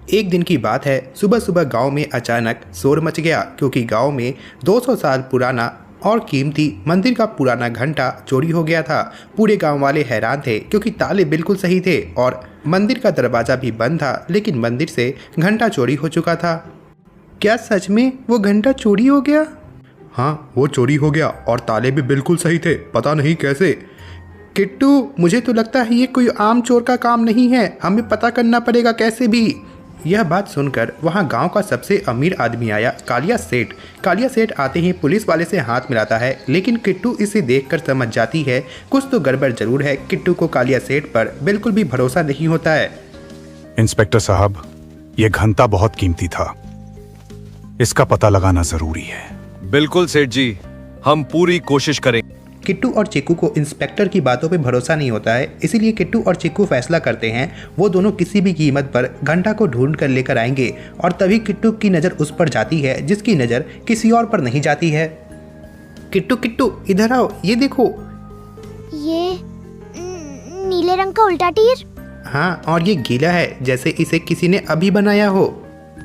एक दिन की बात है, सुबह सुबह गांव में अचानक शोर मच गया क्योंकि गांव में 200 साल पुराना और कीमती मंदिर का पुराना घंटा चोरी हो गया था। पूरे गांव वाले हैरान थे क्योंकि ताले बिल्कुल सही थे और मंदिर का दरवाज़ा भी बंद था, लेकिन मंदिर से घंटा चोरी हो चुका था। क्या सच में वो घंटा चोरी हो गया? हाँ, वो चोरी हो गया और ताले भी बिल्कुल सही थे, पता नहीं कैसे। किट्टू, मुझे तो लगता है ये कोई आम चोर का काम नहीं है, हमें पता करना पड़ेगा कैसे भी। यह बात सुनकर वहां गांव का सबसे अमीर आदमी आया, कालिया सेठ। कालिया सेठ आते ही पुलिस वाले से हाथ मिलाता है, लेकिन किट्टू इसे देखकर समझ जाती है कुछ तो गड़बड़ जरूर है। किट्टू को कालिया सेठ पर बिल्कुल भी भरोसा नहीं होता है। इंस्पेक्टर साहब, ये घंटा बहुत कीमती था, इसका पता लगाना जरूरी है। बिल्कुल सेठ जी, हम पूरी कोशिश करें। किट्टू और चिक्कू को इंस्पेक्टर की बातों पे भरोसा नहीं होता है, इसीलिए किट्टू और चिक्कू फैसला करते हैं वो दोनों किसी भी कीमत पर घंटा को ढूंढ कर लेकर आएंगे। और तभी किट्टू की नज़र उस पर जाती है जिसकी नज़र किसी और पर नहीं जाती है। किट्टू किट्टू इधर आओ, ये देखो। ये नीले रंग का उल्टा तीर। हाँ, और ये गीला है जैसे इसे किसी ने अभी बनाया हो।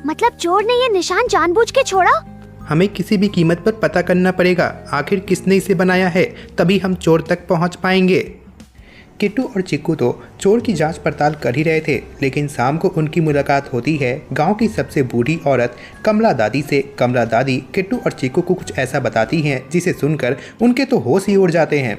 मतलब चोर ने ये निशान जानबूझ के छोड़ा? हमें किसी भी कीमत पर पता करना पड़ेगा आखिर किसने इसे बनाया है, तभी हम चोर तक पहुंच पाएंगे। किट्टू और चिक्कू तो चोर की जांच पड़ताल कर ही रहे थे, लेकिन शाम को उनकी मुलाकात होती है गांव की सबसे बूढ़ी औरत कमला दादी से। कमला दादी किट्टू और चिक्कू को कुछ ऐसा बताती हैं जिसे सुनकर उनके तो होश ही उड़ जाते हैं।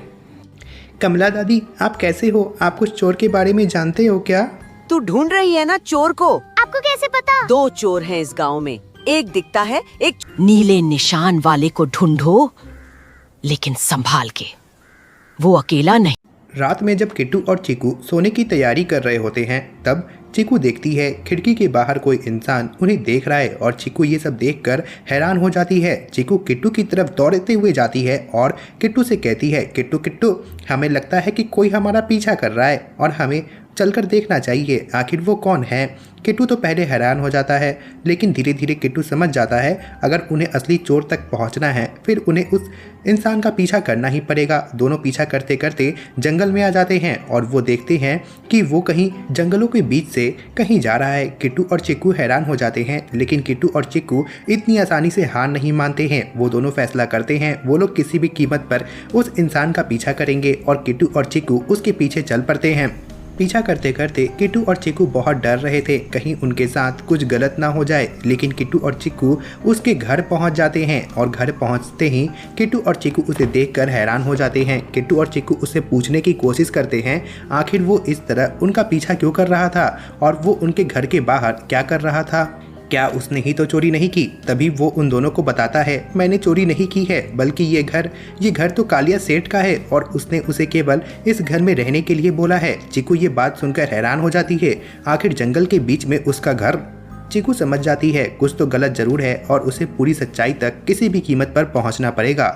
कमला दादी, आप कैसे हो? आप कुछ चोर के बारे में जानते हो क्या? तू ढूंढ रही है ना चोर को? आपको कैसे पता? 2 चोर हैं इस गांव में, एक दिखता है, एक नीले निशान वाले को ढूंढो, लेकिन संभाल के, वो अकेला नहीं। रात में जब किट्टू और चिक्कू सोने की तैयारी कर रहे होते हैं, तब चिक्कू देखती है खिड़की के बाहर कोई इंसान उन्हें देख रहा है और चिक्कू ये सब देखकर हैरान हो जाती है। चिक्कू किट्टू की तरफ दौड़ते हुए जाती है और किट्टू से कहती है, किट्टू किट्टू, हमें लगता है कि कोई हमारा पीछा कर रहा है और हमें चलकर देखना चाहिए आखिर वो कौन है। किट्टू तो पहले हैरान हो जाता है, लेकिन धीरे धीरे किट्टू समझ जाता है अगर उन्हें असली चोर तक पहुंचना है फिर उन्हें उस इंसान का पीछा करना ही पड़ेगा। दोनों पीछा करते करते जंगल में आ जाते हैं और वो देखते हैं कि वो कहीं जंगलों के बीच से कहीं जा रहा है। किट्टू और चिक्कू हैरान हो जाते हैं, लेकिन किट्टू और चिक्कू इतनी आसानी से हार नहीं मानते हैं। वो दोनों फैसला करते हैं वो लोग किसी भी कीमत पर उस इंसान का पीछा करेंगे और किट्टू और चिक्कू उसके पीछे चल पड़ते हैं। पीछा करते करते किट्टू और चिक्कू बहुत डर रहे थे कहीं उनके साथ कुछ गलत ना हो जाए, लेकिन किट्टू और चिक्कू उसके घर पहुंच जाते हैं और घर पहुंचते ही किट्टू और चिक्कू उसे देखकर हैरान हो जाते हैं। किट्टू और चिक्कू उससे पूछने की कोशिश करते हैं आखिर वो इस तरह उनका पीछा क्यों कर रहा था और वो उनके घर के बाहर क्या कर रहा था। क्या उसने ही तो चोरी नहीं की? तभी वो उन दोनों को बताता है, मैंने चोरी नहीं की है, बल्कि ये घर तो कालिया सेठ का है और उसने उसे केवल इस घर में रहने के लिए बोला है। चिक्कू ये बात सुनकर हैरान हो जाती है, आखिर जंगल के बीच में उसका घर। चिक्कू समझ जाती है कुछ तो गलत जरूर है और उसे पूरी सच्चाई तक किसी भी कीमत पर पहुंचना पड़ेगा।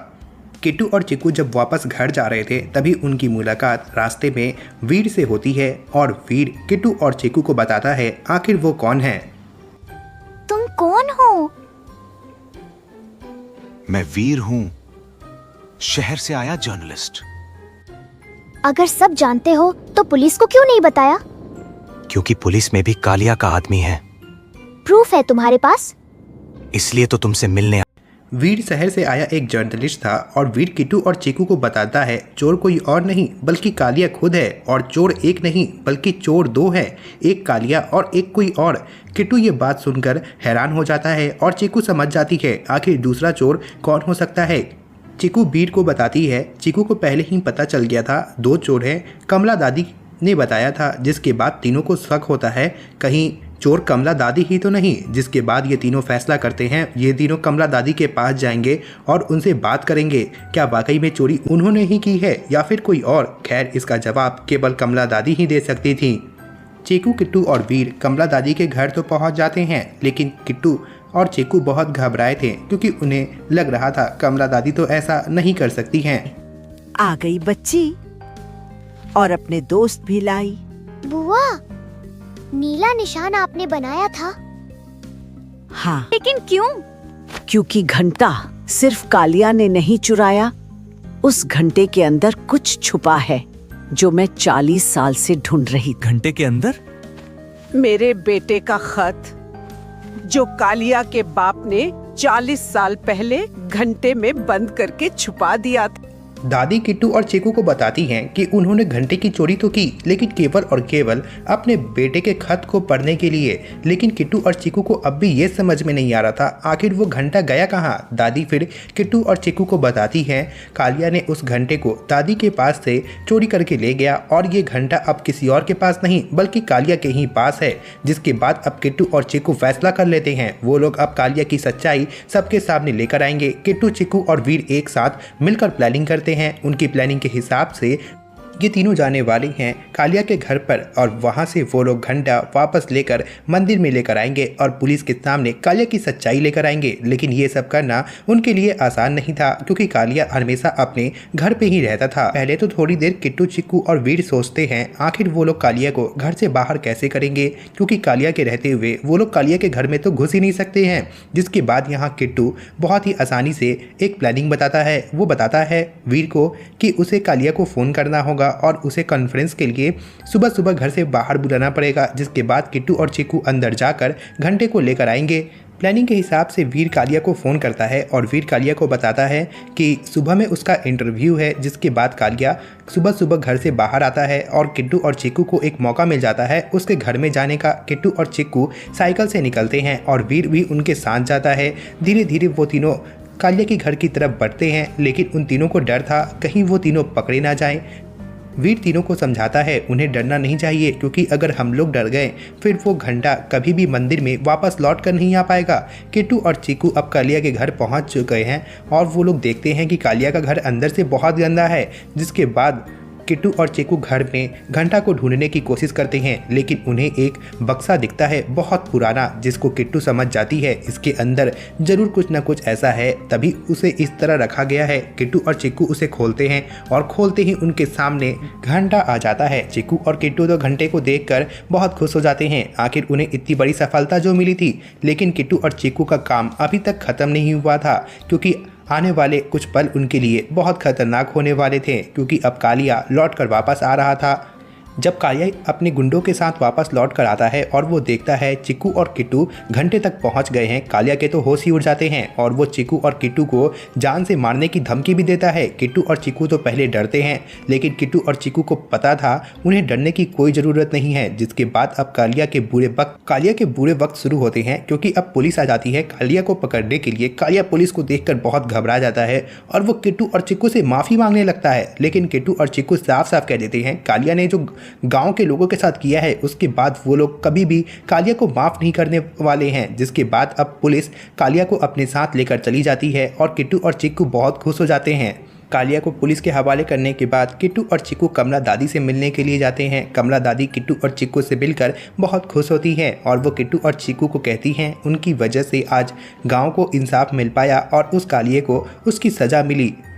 किट्टू और चिक्कू जब वापस घर जा रहे थे तभी उनकी मुलाकात रास्ते में वीर से होती है और वीर किट्टू और चिक्कू को बताता है आखिर वो कौन है। तुम कौन हो? मैं वीर हूं, शहर से आया जर्नलिस्ट। अगर सब जानते हो तो पुलिस को क्यों नहीं बताया? क्योंकि पुलिस में भी कालिया का आदमी है। प्रूफ है तुम्हारे पास? इसलिए तो तुमसे मिलने। वीर शहर से आया एक जर्नलिस्ट था और वीर किट्टू और चिक्कू को बताता है चोर कोई और नहीं बल्कि कालिया खुद है और चोर एक नहीं बल्कि चोर 2 है, एक कालिया और एक कोई और। किट्टू ये बात सुनकर हैरान हो जाता है और चिक्कू समझ जाती है आखिर दूसरा चोर कौन हो सकता है। चिक्कू वीर को बताती है चिक्कू को पहले ही पता चल गया था 2 चोर हैं, कमला दादी ने बताया था, जिसके बाद तीनों को शक होता है कहीं चोर कमला दादी ही तो नहीं। जिसके बाद ये तीनों फैसला करते हैं ये तीनों कमला दादी के पास जाएंगे और उनसे बात करेंगे क्या वाकई में चोरी उन्होंने ही की है या फिर कोई और। खैर इसका जवाब केवल कमला दादी ही दे सकती थी। चिक्कू, किट्टू और वीर कमला दादी के घर तो पहुंच जाते हैं, लेकिन किट्टू और चिक्कू बहुत घबराए थे क्योंकि उन्हें लग रहा था कमला दादी तो ऐसा नहीं कर सकती हैं। आ गई बच्ची और अपने दोस्त भी लाई। बुआ, नीला निशान आपने बनाया था? हाँ, लेकिन क्यों? क्योंकि घंटा सिर्फ कालिया ने नहीं चुराया, उस घंटे के अंदर कुछ छुपा है जो मैं 40 साल से ढूंढ रही। घंटे के अंदर? मेरे बेटे का खत जो कालिया के बाप ने 40 साल पहले घंटे में बंद करके छुपा दिया था। दादी किट्टू और चीकू को बताती हैं कि उन्होंने घंटे की चोरी तो की, लेकिन केवल और केवल अपने बेटे के खत को पढ़ने के लिए। लेकिन किट्टू और चीकू को अब भी ये समझ में नहीं आ रहा था आखिर वो घंटा गया कहाँ। दादी फिर किट्टू और चीकू को बताती हैं कालिया ने उस घंटे को दादी के पास से चोरी करके ले गया और ये घंटा अब किसी और के पास नहीं बल्कि कालिया के ही पास है। जिसके बाद अब किट्टू और चीकू फैसला कर लेते हैं, वो लोग अब कालिया की सच्चाई सबके सामने लेकर आएंगे। किट्टू, चीकू और वीर एक साथ मिलकर प्लानिंग करते हैं। उनकी प्लानिंग के हिसाब से ये तीनों जाने वाले हैं कालिया के घर पर और वहाँ से वो लोग घंटा वापस लेकर मंदिर में लेकर आएंगे और पुलिस के सामने कालिया की सच्चाई लेकर आएंगे। लेकिन ये सब करना उनके लिए आसान नहीं था क्योंकि कालिया हमेशा अपने घर पे ही रहता था। पहले तो थोड़ी देर किट्टू, चिक्कू और वीर सोचते हैं आखिर वो लोग कालिया को घर से बाहर कैसे करेंगे, क्योंकि कालिया के रहते हुए वो लोग कालिया के घर में तो घुस ही नहीं सकते हैं। जिसके बाद यहाँ किट्टू बहुत ही आसानी से एक प्लानिंग बताता है। वो बताता है वीर को कि उसे कालिया को फ़ोन करना होगा और उसे कॉन्फ्रेंस के लिए सुबह सुबह घर से बाहर बुलाना पड़ेगा। जिसके बाद किट्टू और चीकू अंदर जाकर घंटे को लेकर आएंगे। प्लानिंग के हिसाब से वीर कालिया को फ़ोन करता है और वीर कालिया को बताता है कि सुबह में उसका इंटरव्यू है। जिसके बाद कालिया सुबह सुबह घर से बाहर आता है और किट्टू और चीकू को एक मौका मिल जाता है उसके घर में जाने का। किट्टू और चीकू साइकिल से निकलते हैं और वीर भी उनके साथ जाता है। धीरे धीरे वो तीनों कालिया के घर की तरफ बढ़ते हैं, लेकिन उन तीनों को डर था कहीं वो तीनों पकड़े ना जाएं। वीर तीनों को समझाता है उन्हें डरना नहीं चाहिए, क्योंकि अगर हम लोग डर गए फिर वो घंटा कभी भी मंदिर में वापस लौट कर नहीं आ पाएगा। किट्टू और चीकू अब कालिया के घर पहुंच चुके हैं और वो लोग देखते हैं कि कालिया का घर अंदर से बहुत गंदा है। जिसके बाद किट्टू और चीकू घर में घंटा को ढूंढने की कोशिश करते हैं, लेकिन उन्हें एक बक्सा दिखता है बहुत पुराना, जिसको किट्टू समझ जाती है इसके अंदर जरूर कुछ ना कुछ ऐसा है, तभी उसे इस तरह रखा गया है। किट्टू और चीकू उसे खोलते हैं और खोलते ही उनके सामने घंटा आ जाता है। चीकू और किट्टू तो घंटे को देखकर बहुत खुश हो जाते हैं, आखिर उन्हें इतनी बड़ी सफलता जो मिली थी। लेकिन किट्टू और चीकू का काम अभी तक खत्म नहीं हुआ था, क्योंकि आने वाले कुछ पल उनके लिए बहुत खतरनाक होने वाले थे, क्योंकि अब कालिया लौट कर वापस आ रहा था। जब कालिया अपने गुंडों के साथ वापस लौट कर आता है और वो देखता है चिक्कू और किट्टू घंटे तक पहुंच गए हैं, कालिया के तो होश ही उड़ जाते हैं और वो चिक्कू और किट्टू को जान से मारने की धमकी भी देता है। किट्टू और चिक्कू तो पहले डरते हैं, लेकिन किट्टू और चिक्कू को पता था उन्हें डरने की कोई ज़रूरत नहीं है। जिसके बाद अब कालिया के बुरे वक्त शुरू होते हैं, क्योंकि अब पुलिस आ जाती है कालिया को पकड़ने के लिए। कालिया पुलिस को देखकर बहुत घबरा जाता है और वो किट्टू और चिक्कू से माफ़ी मांगने लगता है, लेकिन किट्टू और चिक्कू साफ साफ कह देते हैं कालिया ने जो गांव के लोगों के साथ किया है उसके बाद वो लोग कभी भी कालिया को माफ़ नहीं करने वाले हैं। जिसके बाद अब पुलिस कालिया को अपने साथ लेकर चली जाती है और किट्टू और चिक्कू बहुत खुश हो जाते हैं। कालिया को पुलिस के हवाले करने के बाद किट्टू और चिक्कू कमला दादी से मिलने के लिए जाते हैं। कमला दादी किट्टू और चिक्कू से मिलकर बहुत खुश होती हैं और वो किट्टू और चिक्कू को कहती हैं उनकी वजह से आज गांव को इंसाफ मिल पाया और उस कालिये को उसकी सज़ा मिली।